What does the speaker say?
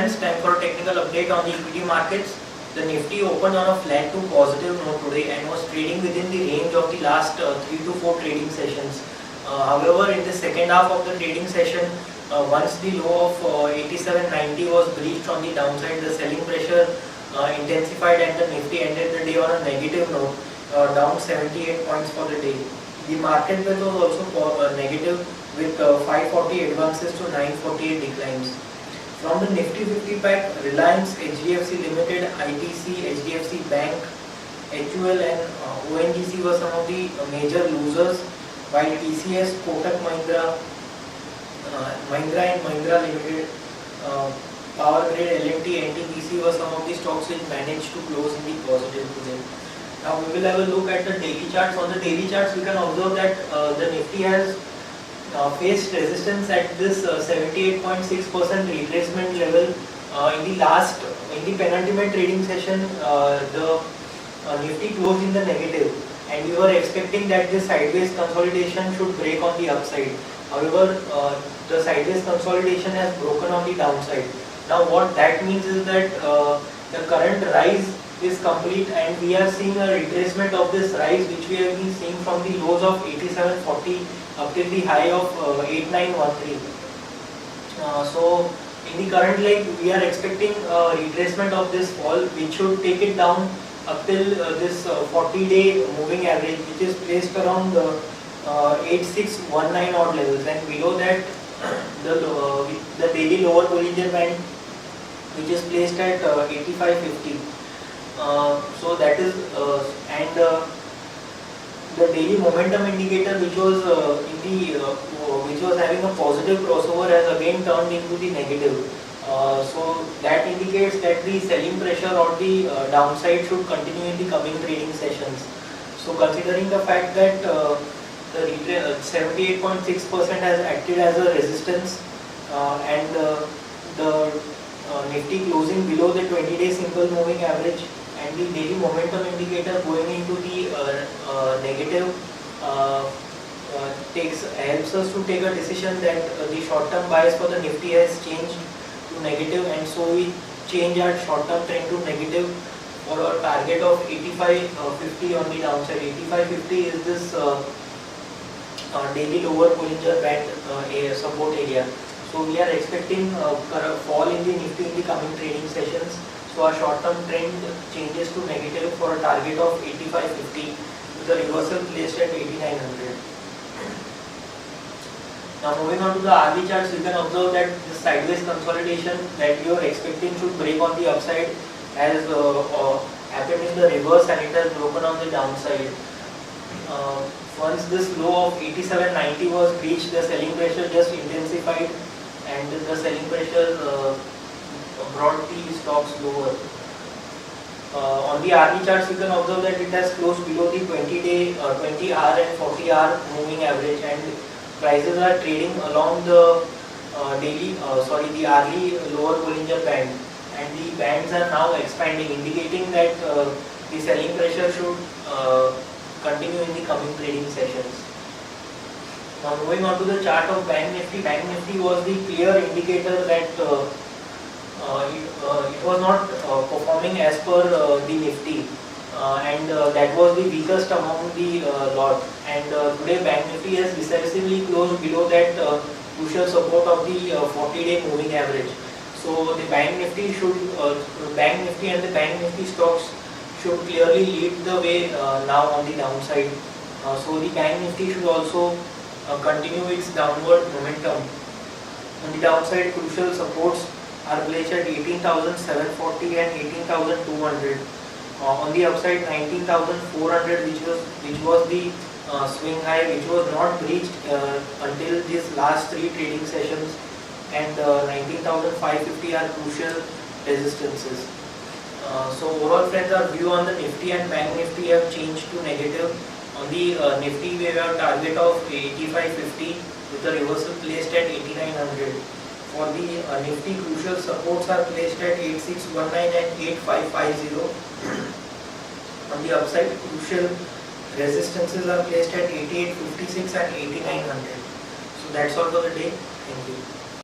friends, time for a technical update on the equity markets. The Nifty opened on a flat to positive note today and was trading within the range of the last 3 to 4 trading sessions. However, in the second half of the trading session, once the low of 87.90 was breached on the downside, the selling pressure intensified and the Nifty ended the day on a negative note, down 78 points for the day. The market was also negative with 540 advances to 948 declines. From the Nifty 50 pack, Reliance, HDFC Limited, ITC, HDFC Bank, HUL and ONGC were some of the major losers, while TCS, Kotak Mahindra, Mahindra and Mahindra Limited, Power Grid, L&T, NTPC were some of the stocks which managed to close in the positive today. Now we will have a look at the daily charts. On the daily charts, we can observe that the Nifty has faced resistance at this 78.6% retracement level. In the penultimate trading session, the Nifty closed in the negative, and we were expecting that this sideways consolidation should break on the upside. However, the sideways consolidation has broken on the downside. Now what that means is that the current rise is complete, and we are seeing a retracement of this rise which we have been seeing from the lows of 87.40 up till the high of 8913. So in the current leg we are expecting a retracement of this fall, which should take it down up till this 40-day moving average, which is placed around 8619 odd levels, and below that the daily lower Bollinger Band, which is placed at 8550. So that is the daily momentum indicator, which was which was having a positive crossover, has again turned into the negative. So that indicates that the selling pressure or the downside should continue in the coming trading sessions. So considering the fact that the 78.6% has acted as a resistance, and the Nifty closing below the 20-day simple moving average, and the daily momentum indicator going into the negative, helps us to take a decision that the short-term bias for the Nifty has changed to negative, and so we change our short-term trend to negative for a target of 8550 on the downside. 8550 is this daily lower Bollinger Band support area. So we are expecting a fall in the Nifty in the coming trading sessions. So our short-term trend changes to negative for a target of 8550 with the reversal placed at 8900. Now moving on to the hourly charts, you can observe that the sideways consolidation that you are expecting should break on the upside has happened in the reverse, and it has broken on the downside. Once this low of 87.90 was reached, the selling pressure just intensified, and the selling pressure brought the stocks lower. On the hourly charts, you can observe that it has closed below the 20-day, 20-hour and 40-hour moving average, and prices are trading along the the hourly lower Bollinger Band, and the bands are now expanding, indicating that the selling pressure should continue in the coming trading sessions. Now moving on to the chart of Bank Nifty. Bank Nifty was the clear indicator that it was not performing as per the Nifty, and that was the weakest among the lot. And today Bank Nifty has decisively closed below that crucial support of the 40-day moving average. So the Bank Nifty Bank Nifty and the Bank Nifty stocks should clearly lead the way now on the downside. So the Bank Nifty should also continue its downward momentum. On the downside, crucial supports are placed at 18,740 and 18,200. On the upside, 19,400, which was the swing high, which was not breached until these last 3 trading sessions, and 19,550 are crucial resistances. So overall, friends, our view on the Nifty and Bank Nifty have changed to negative. On the Nifty, we have a target of 8550 with the reversal placed at 8900. For the Nifty, crucial supports are placed at 8619 and 8550. On the upside, crucial resistances are placed at 8856 and 8900. So that's all for the day. Thank you.